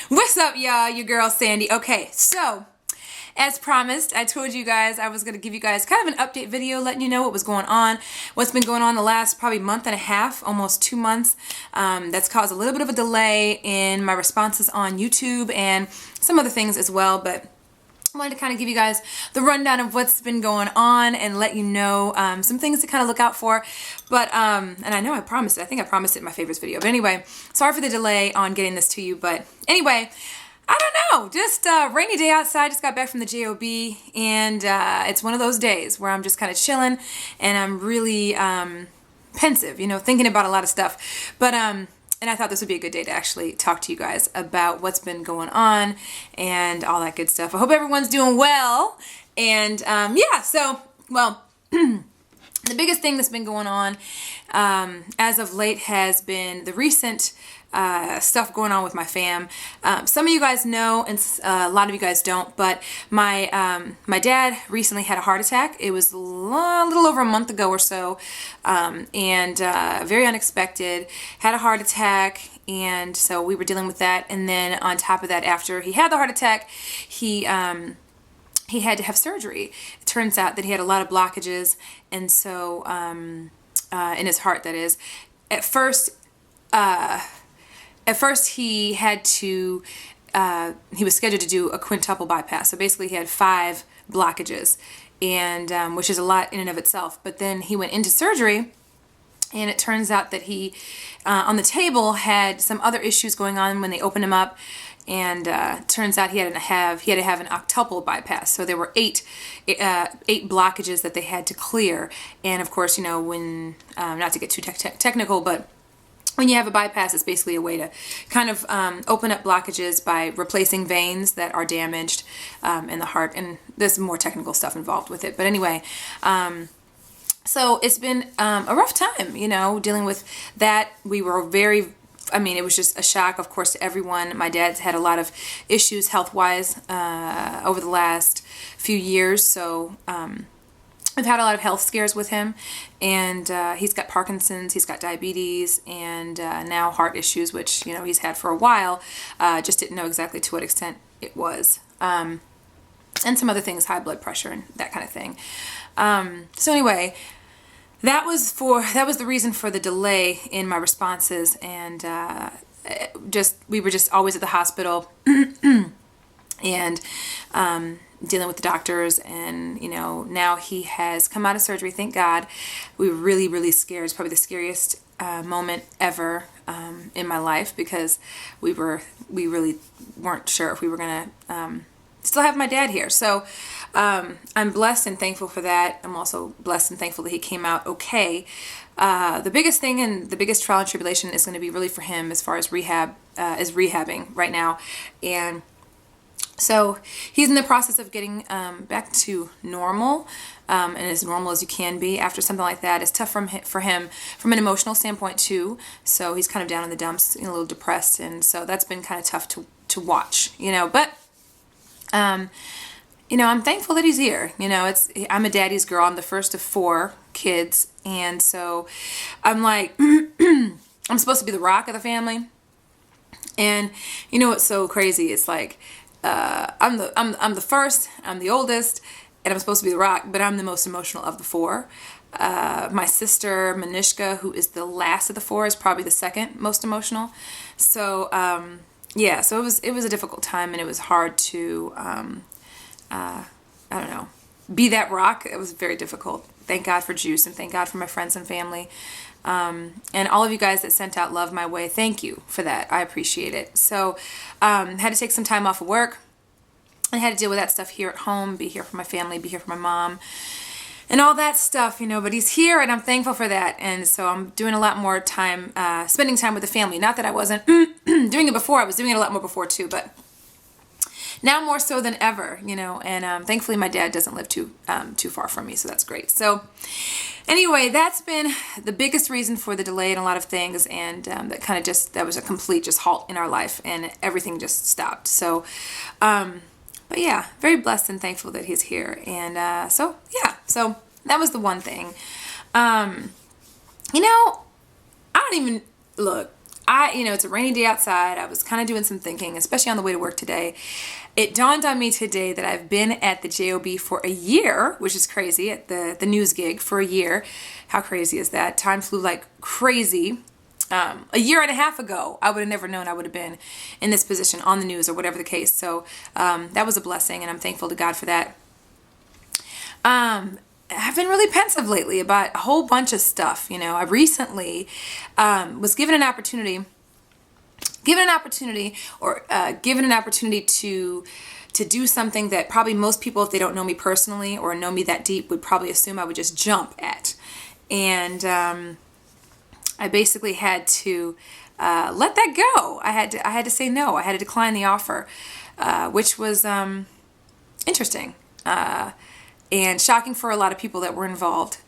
What's up, y'all? Your girl, Sandy. Okay, so, as promised, I told you guys I was going to give you guys kind of an update video letting you know what was going on, what's been going on the last probably month and a half, almost 2 months. That's caused a little bit of a delay in my responses on YouTube and some other things as well, but I wanted to kind of give you guys the rundown of what's been going on and let you know some things to kind of look out for. But, and I know I promised it. I think I promised it in my favorites video. But anyway, sorry for the delay on getting this to you. But anyway, I don't know. Just a rainy day outside. Just got back from the job. And it's one of those days where I'm just kind of chilling. And I'm really pensive, you know, thinking about a lot of stuff. But, and I thought this would be a good day to actually talk to you guys about what's been going on and all that good stuff. I hope everyone's doing well. And yeah, so, well, the biggest thing that's been going on as of late has been the recent stuff going on with my fam. Some of you guys know, and a lot of you guys don't, but my dad recently had a heart attack. It was a little over a month ago or so, and very unexpected. Had a heart attack, and so we were dealing with that. And then on top of that, after he had the heart attack, he had to have surgery. It turns out that he had a lot of blockages, and so in his heart, that is. At first, he had to. He was scheduled to do a quintuple bypass. So basically, he had 5 blockages, and which is a lot in and of itself. But then he went into surgery. And it turns out that he, on the table, had some other issues going on when they opened him up. And turns out he had to have an octuple bypass. So there were 8 blockages that they had to clear. And of course, you know, when, not to get too technical, but when you have a bypass, it's basically a way to kind of open up blockages by replacing veins that are damaged in the heart. And there's more technical stuff involved with it. But anyway, so it's been a rough time, you know, dealing with that. We were it was just a shock, of course, to everyone. My dad's had a lot of issues health-wise over the last few years, so we've had a lot of health scares with him, and he's got Parkinson's, he's got diabetes, and now heart issues, which, you know, he's had for a while, just didn't know exactly to what extent it was. And some other things, high blood pressure and that kind of thing. So anyway, that was the reason for the delay in my responses, and we were just always at the hospital and dealing with the doctors, and you know, now he has come out of surgery, thank God. We were really, really scared. It's probably the scariest moment ever in my life, because we really weren't sure if we were gonna still have my dad here. So I'm blessed and thankful for that. I'm also blessed and thankful that he came out okay. The biggest thing and the biggest trial and tribulation is going to be really for him as far as rehabbing right now. And so he's in the process of getting back to normal, and as normal as you can be after something like that. It's tough for him from an emotional standpoint too. So he's kind of down in the dumps, a little depressed, and so that's been kind of tough to watch, you know. But you know, I'm thankful that he's here. You know, I'm a daddy's girl. I'm the first of 4 kids, and so I'm like, I'm supposed to be the rock of the family. And you know what's so crazy? It's like I'm the first, I'm the oldest, and I'm supposed to be the rock, but I'm the most emotional of the 4. My sister Manishka, who is the last of the 4, is probably the second most emotional. So yeah, so it was a difficult time, and it was hard to I don't know, be that rock. It was very difficult. Thank God for Juice, and thank God for my friends and family. And all of you guys that sent out love my way, thank you for that. I appreciate it. So had to take some time off of work. I had to deal with that stuff here at home, be here for my family, be here for my mom, and all that stuff, you know. But he's here, and I'm thankful for that. And so I'm doing a lot more time, spending time with the family. Not that I wasn't doing it before. I was doing it a lot more before too, but now more so than ever, you know. And thankfully my dad doesn't live too far from me, so that's great. So anyway, that's been the biggest reason for the delay in a lot of things, and that was a complete just halt in our life, and everything just stopped. So but yeah, very blessed and thankful that he's here. And so yeah, so that was the one thing. You know, I don't even look. it's a rainy day outside. I was kind of doing some thinking, especially on the way to work today. It dawned on me today that I've been at the JOB for a year, which is crazy, at the news gig for a year. How crazy is that? Time flew like crazy. A year and a half ago, I would have never known I would have been in this position on the news or whatever the case. So that was a blessing, and I'm thankful to God for that. I've been really pensive lately about a whole bunch of stuff. I recently was given an opportunity to do something that probably most people, if they don't know me personally or know me that deep, would probably assume I would just jump at. And I basically had to let that go. I had to say no. I had to decline the offer, which was interesting and shocking for a lot of people that were involved.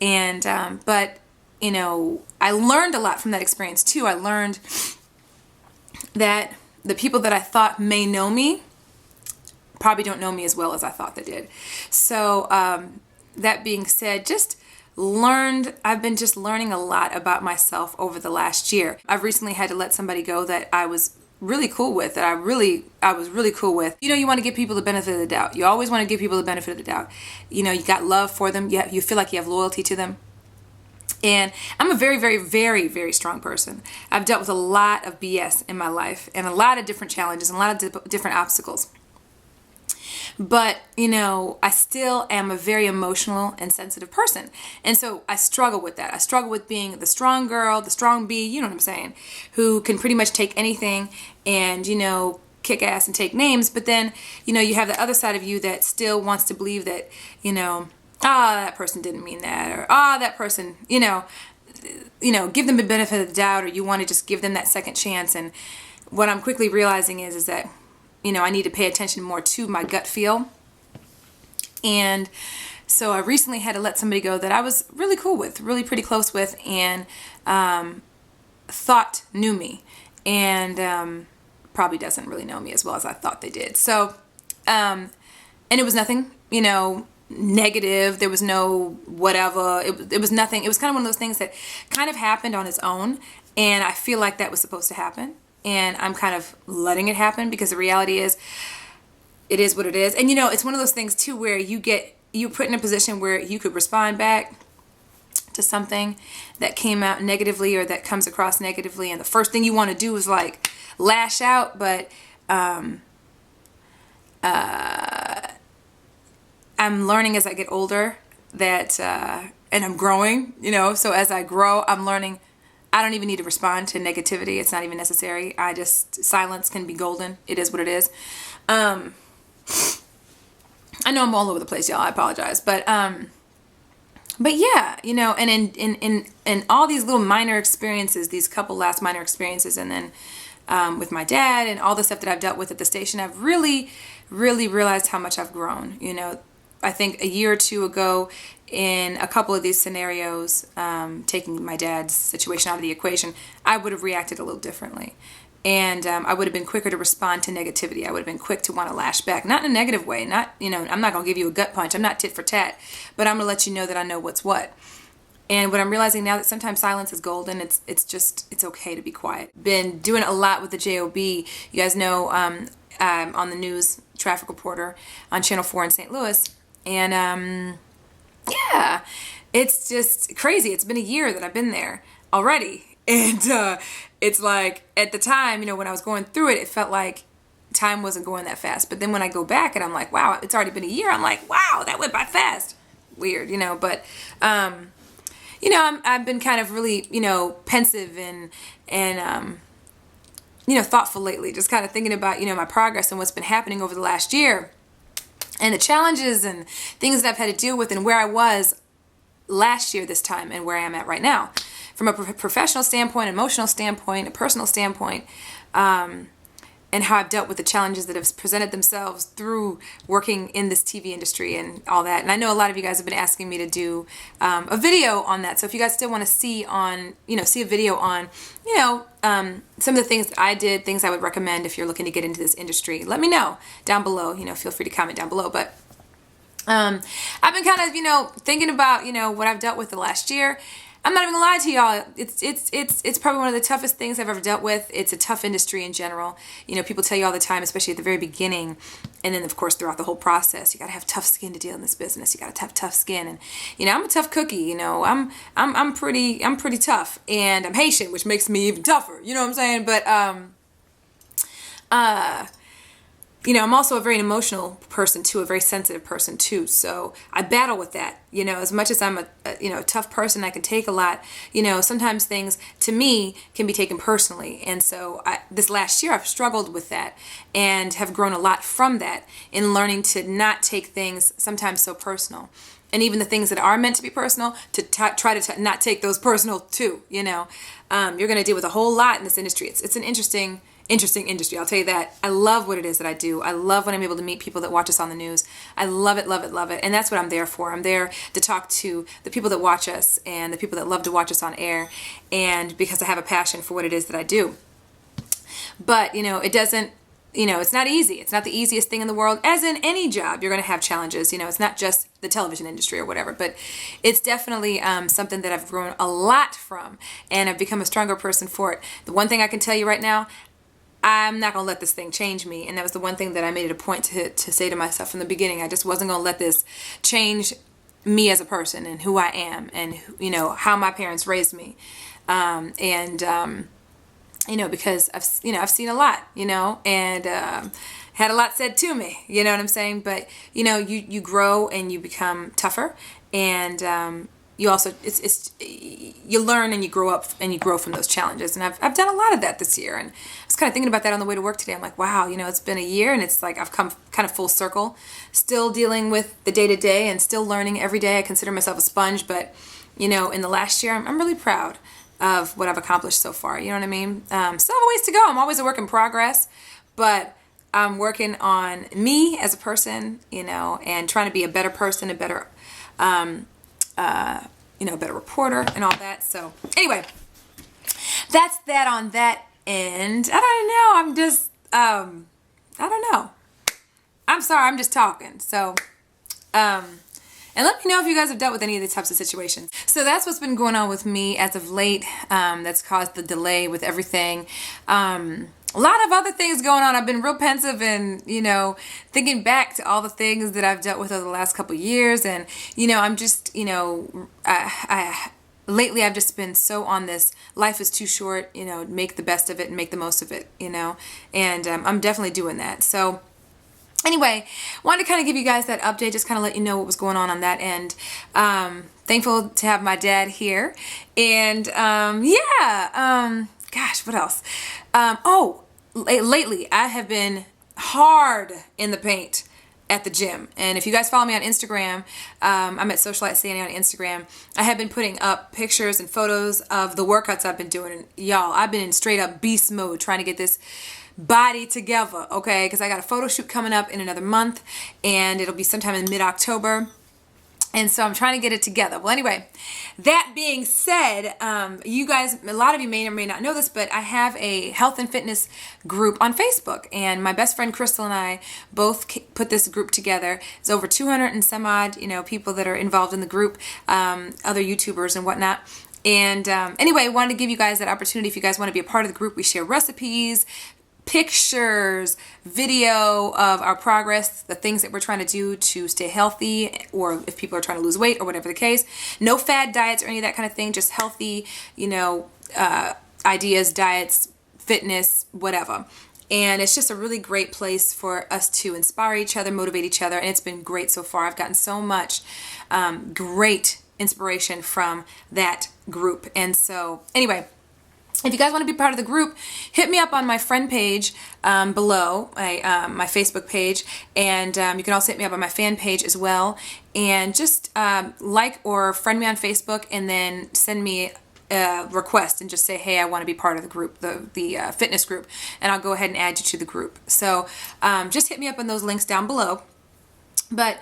And but I learned a lot from that experience too. I learned that the people that I thought may know me probably don't know me as well as I thought they did. So that being said, I've been just learning a lot about myself over the last year. I've recently had to let somebody go that I was really cool with, I was really cool with. You want to give people the benefit of the doubt. You always want to give people the benefit of the doubt. You got love for them. You feel like you have loyalty to them. And I'm a very, very, very, very strong person. I've dealt with a lot of BS in my life and a lot of different challenges and a lot of different obstacles. But, I still am a very emotional and sensitive person. And so I struggle with that. I struggle with being the strong girl, the strong bee, you know what I'm saying, who can pretty much take anything and, kick ass and take names. But then, you have the other side of you that still wants to believe that, that person didn't mean that, or, that person, give them the benefit of the doubt, or you want to just give them that second chance. And what I'm quickly realizing is that, I need to pay attention more to my gut feel. And so I recently had to let somebody go that I was really cool with, really pretty close with, and thought knew me, and probably doesn't really know me as well as I thought they did. So, and it was nothing, negative. There was no whatever. It was nothing. It was kind of one of those things that kind of happened on its own, and I feel like that was supposed to happen. And I'm kind of letting it happen because the reality is, it is what it is. And it's one of those things too where you put in a position where you could respond back to something that came out negatively or that comes across negatively, and the first thing you want to do is like lash out. But I'm learning as I get older that and I'm growing, so as I grow, I'm learning I don't even need to respond to negativity. It's not even necessary. Silence can be golden. It is what it is. I know I'm all over the place, y'all. I apologize. But yeah, and in all these little minor experiences, these couple last minor experiences, and then with my dad and all the stuff that I've dealt with at the station, I've really, really realized how much I've grown. I think a year or two ago, in a couple of these scenarios, taking my dad's situation out of the equation, I would have reacted a little differently. And I would have been quicker to respond to negativity. I would have been quick to want to lash back. Not in a negative way. I'm not going to give you a gut punch. I'm not tit for tat. But I'm going to let you know that I know what's what. And what I'm realizing now that sometimes silence is golden. It's okay to be quiet. Been doing a lot with the JOB. You guys know I'm on the news, traffic reporter on Channel 4 in St. Louis. And yeah, it's just crazy. It's been a year that I've been there already. And it's like, at the time, when I was going through it, it felt like time wasn't going that fast. But then when I go back and I'm like, wow, it's already been a year, I'm like, wow, that went by fast. Weird, but I've been kind of really, pensive and thoughtful lately, just kind of thinking about, my progress and what's been happening over the last year. And the challenges and things that I've had to deal with, and where I was last year this time and where I am at right now. From a professional standpoint, emotional standpoint, a personal standpoint, and how I've dealt with the challenges that have presented themselves through working in this TV industry and all that. And I know a lot of you guys have been asking me to do a video on that. So if you guys still want to see a video on, some of the things that I did, things I would recommend if you're looking to get into this industry, let me know down below. Feel free to comment down below. But I've been kind of, thinking about, what I've dealt with the last year. I'm not even gonna lie to y'all. It's probably one of the toughest things I've ever dealt with. It's a tough industry in general. You know, people tell you all the time, especially at the very beginning, and then of course throughout the whole process, you gotta have tough skin to deal in this business. You gotta have tough skin, and you know, I'm a tough cookie. You know, I'm pretty tough, and I'm Haitian, which makes me even tougher. You know what I'm saying? But you know, I'm also a very emotional person too, a very sensitive person too. So I battle with that. You know, as much as I'm a tough person, I can take a lot. You know, sometimes things to me can be taken personally. And so this last year I've struggled with that and have grown a lot from that in learning to not take things sometimes so personal. And even the things that are meant to be personal, to try to not take those personal too. You know, you're going to deal with a whole lot in this industry. It's an interesting industry. I'll tell you that. I love what it is that I do. I love when I'm able to meet people that watch us on the news. I love it, love it, love it. And that's what I'm there for. I'm there to talk to the people that watch us and the people that love to watch us on air. And because I have a passion for what it is that I do. But, you know, it doesn't, you know, it's not easy. It's not the easiest thing in the world. As in any job, you're going to have challenges. You know, it's not just the television industry or whatever, but it's definitely something that I've grown a lot from, and I've become a stronger person for it. The one thing I can tell you right now, I'm not going to let this thing change me. And that was the one thing that I made it a point to say to myself from the beginning. I just wasn't going to let this change me as a person and who I am and, you know, how my parents raised me. You know, because I've seen a lot, you know, and had a lot said to me, you know what I'm saying? But, you know, you grow and you become tougher, and you also, you learn and you grow up and you grow from those challenges. And I've done a lot of that this year. And I was kind of thinking about that on the way to work today. I'm like, wow, you know, it's been a year, and it's like I've come kind of full circle, still dealing with the day to day and still learning every day. I consider myself a sponge, but, you know, in the last year, I'm really proud of what I've accomplished so far. You know what I mean? Still have a ways to go. I'm always a work in progress, but I'm working on me as a person, you know, and trying to be a better person, a better, you know, a better reporter and all that. So anyway, that's that on that end. I don't know. I'm just, I don't know. I'm sorry. I'm just talking. So, and let me know if you guys have dealt with any of these types of situations. So that's what's been going on with me as of late. That's caused the delay with everything. A lot of other things going on. I've been real pensive and, you know, thinking back to all the things that I've dealt with over the last couple of years. And, you know, I'm just, you know, lately I've just been so on this life is too short, you know, make the best of it and make the most of it, you know, and I'm definitely doing that. So anyway, wanted to kind of give you guys that update, just kind of let you know what was going on that end. Thankful to have my dad here. And gosh, what else? Lately I have been hard in the paint at the gym. And if you guys follow me on Instagram, I'm at Socialite Sande on Instagram. I have been putting up pictures and photos of the workouts I've been doing. And y'all, I've been in straight up beast mode trying to get this body together, okay? Because I got a photo shoot coming up in another month, and it'll be sometime in mid-October. And so I'm trying to get it together. Well, anyway, that being said, you guys, a lot of you may or may not know this, but I have a health and fitness group on Facebook. And my best friend Crystal and I both put this group together. It's over 200 and some odd, you know, people that are involved in the group, other YouTubers and whatnot. And anyway, I wanted to give you guys that opportunity. If you guys want to be a part of the group, we share recipes, pictures, video of our progress, the things that we're trying to do to stay healthy, or if people are trying to lose weight or whatever the case. No fad diets or any of that kind of thing, just healthy, you know, ideas, diets, fitness, whatever. And it's just a really great place for us to inspire each other, motivate each other, and it's been great so far. I've gotten so much great inspiration from that group. And so anyway, if you guys want to be part of the group, hit me up on my friend page below, my Facebook page, and you can also hit me up on my fan page as well. And just like or friend me on Facebook, and then send me a request and just say, hey, I want to be part of the group, the fitness group, and I'll go ahead and add you to the group. So just hit me up on those links down below. But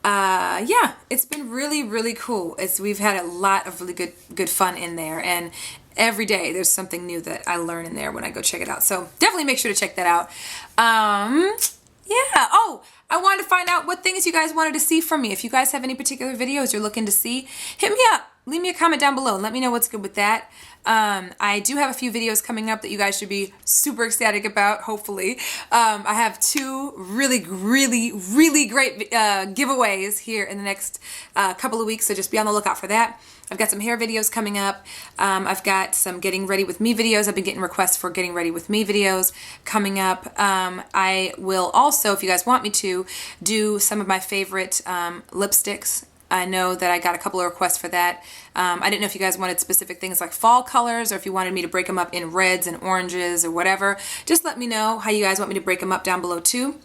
yeah, it's been really, really cool. We've had a lot of really good fun in there, and every day there's something new that I learn in there when I go check it out. So definitely make sure to check that out. Yeah. Oh, I wanted to find out what things you guys wanted to see from me. If you guys have any particular videos you're looking to see, hit me up. leave me a comment down below and let me know what's good with that. I do have a few videos coming up that you guys should be super ecstatic about, hopefully. I have 2 really great giveaways here in the next couple of weeks, so just be on the lookout for that. I've got some hair videos coming up. I've got some getting ready with me videos. I've been getting requests for getting ready with me videos coming up. I will also, if you guys want me to, do some of my favorite lipsticks. I know that I got a couple of requests for that. I didn't know if you guys wanted specific things like fall colors or if you wanted me to break them up in reds and oranges or whatever. Just let me know how you guys want me to break them up down below too.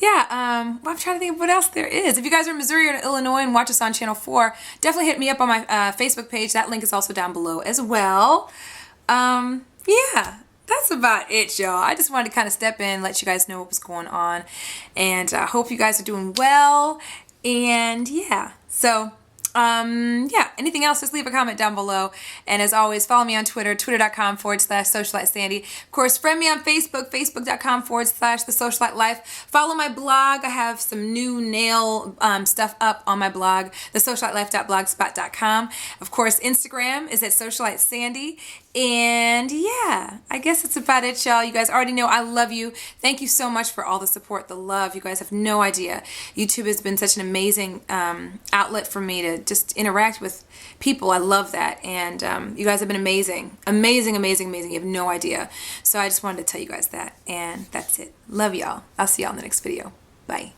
Well, I'm trying to think of what else there is. If you guys are in Missouri or Illinois and watch us on Channel 4, definitely hit me up on my Facebook page. That link is also down below as well. That's about it, y'all. I just wanted to kind of step in, let you guys know what was going on. And I hope you guys are doing well. And anything else, just leave a comment down below. And as always, follow me on Twitter, twitter.com/SocialiteSandy. Of course, friend me on Facebook, facebook.com/TheSocialiteLife. Follow my blog. I have some new nail stuff up on my blog, TheSocialiteLife.blogspot.com. Of course, Instagram is at SocialiteSandy. And I guess that's about it, y'all. You guys already know I love you. Thank you so much for all the support, the love. You guys have no idea. YouTube has been such an amazing outlet for me to just interact with people. I love that. And you guys have been amazing. Amazing. You have no idea. So I just wanted to tell you guys that. And that's it. Love y'all. I'll see y'all in the next video. Bye.